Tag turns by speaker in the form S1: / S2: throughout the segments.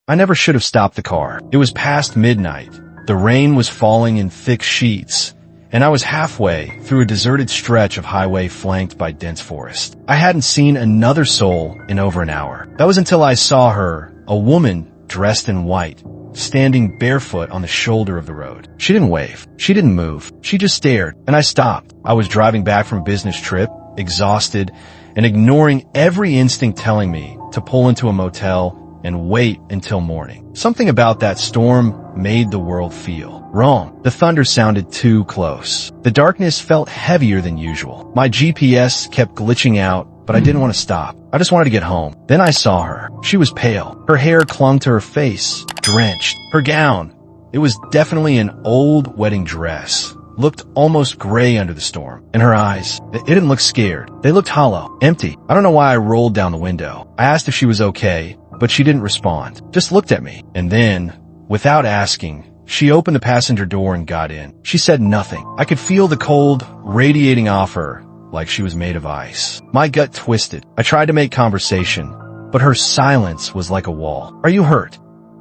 S1: I never should have stopped the car. It was past midnight. The rain was falling in thick sheets, and I was halfway through a deserted stretch of highway flanked by dense forest. I hadn't seen another soul in over an hour. That was until I saw her, a woman dressed in white, standing barefoot on the shoulder of the road. She didn't wave. She didn't move. She just stared, and I stopped. I was driving back from a business trip, exhausted, and ignoring every instinct telling me to pull into a motel and wait until morning. Something about that storm made the world feel wrong. The thunder sounded too close. The darkness felt heavier than usual. My GPS kept glitching out, but I didn't want to stop. I just wanted to get home. Then I saw her. She was pale. Her hair clung to her face, drenched. Her gown, it was definitely an old wedding dress, looked almost gray under the storm. And her eyes, it didn't look scared. They looked hollow, empty. I don't know why I rolled down the window. I asked if she was okay, but she didn't respond. Just looked at me. And then, without asking, she opened the passenger door and got in. She said nothing. I could feel the cold radiating off her like she was made of ice. My gut twisted. I tried to make conversation, but her silence was like a wall. "Are you hurt?"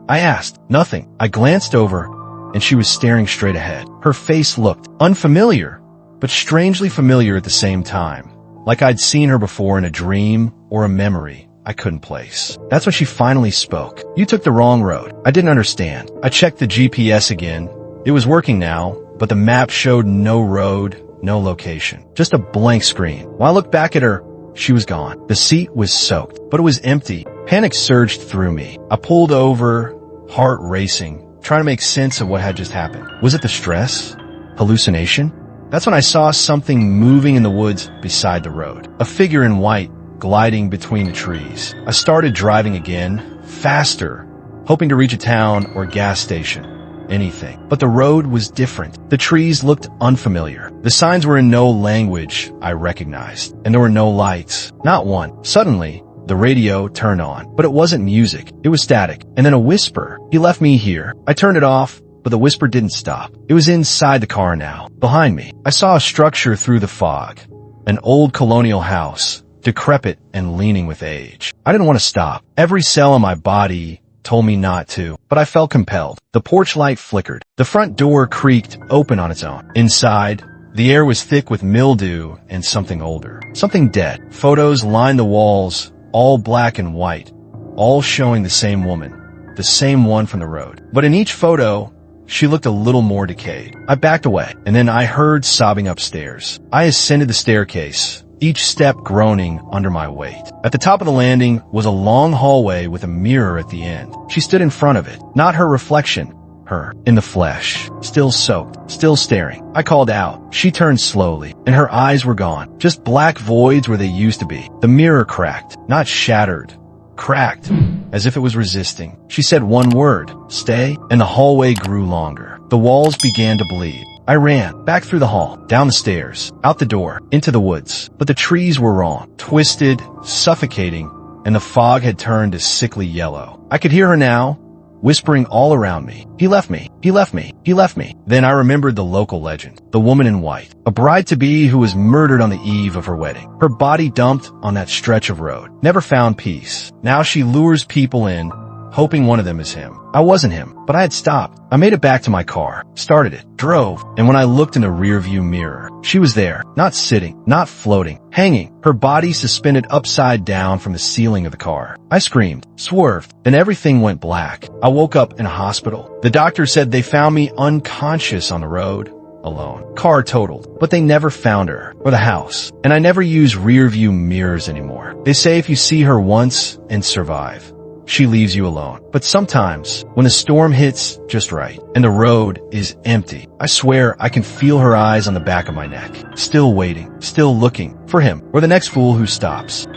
S1: I asked. Nothing. I glanced over, and she was staring straight ahead. Her face looked unfamiliar, but strangely familiar at the same time, like I'd seen her before in a dream or a memory I couldn't place. That's when she finally spoke. "You took the wrong road." I didn't understand. I checked the GPS again. It was working now, but the map showed no road, no location. Just a blank screen. When I looked back at her, she was gone. The seat was soaked, but it was empty. Panic surged through me. I pulled over, heart racing, trying to make sense of what had just happened. Was it the stress? Hallucination? That's when I saw something moving in the woods beside the road. A figure in white gliding between the trees. I started driving again, faster, hoping to reach a town or gas station. Anything. But the road was different. The trees looked unfamiliar. The signs were in no language I recognized, and there were no lights. Not one. Suddenly, the radio turned on, but it wasn't music. It was static. And then a whisper. "He left me here." I turned it off, but the whisper didn't stop. It was inside the car now, behind me. I saw a structure through the fog. An old colonial house, decrepit and leaning with age. I didn't want to stop. Every cell in my body told me not to, but I felt compelled. The porch light flickered. The front door creaked open on its own. Inside, the air was thick with mildew and something older. Something dead. Photos lined the walls, all black and white, all showing the same woman, the same one from the road. But in each photo, she looked a little more decayed. I backed away, and then I heard sobbing upstairs. I ascended the staircase, each step groaning under my weight. At the top of the landing was a long hallway with a mirror at the end. She stood in front of it, not her reflection, her, in the flesh, still soaked, still staring. I called out. She turned slowly, and her eyes were gone, just black voids where they used to be. The mirror cracked, not shattered, cracked, as if it was resisting. She said one word, "Stay," and the hallway grew longer. The walls began to bleed. I ran, back through the hall, down the stairs, out the door, into the woods. But the trees were wrong, twisted, suffocating, and the fog had turned to sickly yellow. I could hear her now, whispering all around me. "He left me. He left me. He left me." Then I remembered the local legend, the woman in white, a bride-to-be who was murdered on the eve of her wedding. Her body dumped on that stretch of road. Never found peace. Now she lures people in, hoping one of them is him. I wasn't him, but I had stopped. I made it back to my car, started it, drove, and when I looked in the rearview mirror, she was there, not sitting, not floating, hanging, her body suspended upside down from the ceiling of the car. I screamed, swerved, then everything went black. I woke up in a hospital. The doctor said they found me unconscious on the road, alone. Car totaled, but they never found her, or the house. And I never use rearview mirrors anymore. They say if you see her once and survive, she leaves you alone. But sometimes, when the storm hits just right, and the road is empty, I swear I can feel her eyes on the back of my neck, still waiting, still looking for him, or the next fool who stops.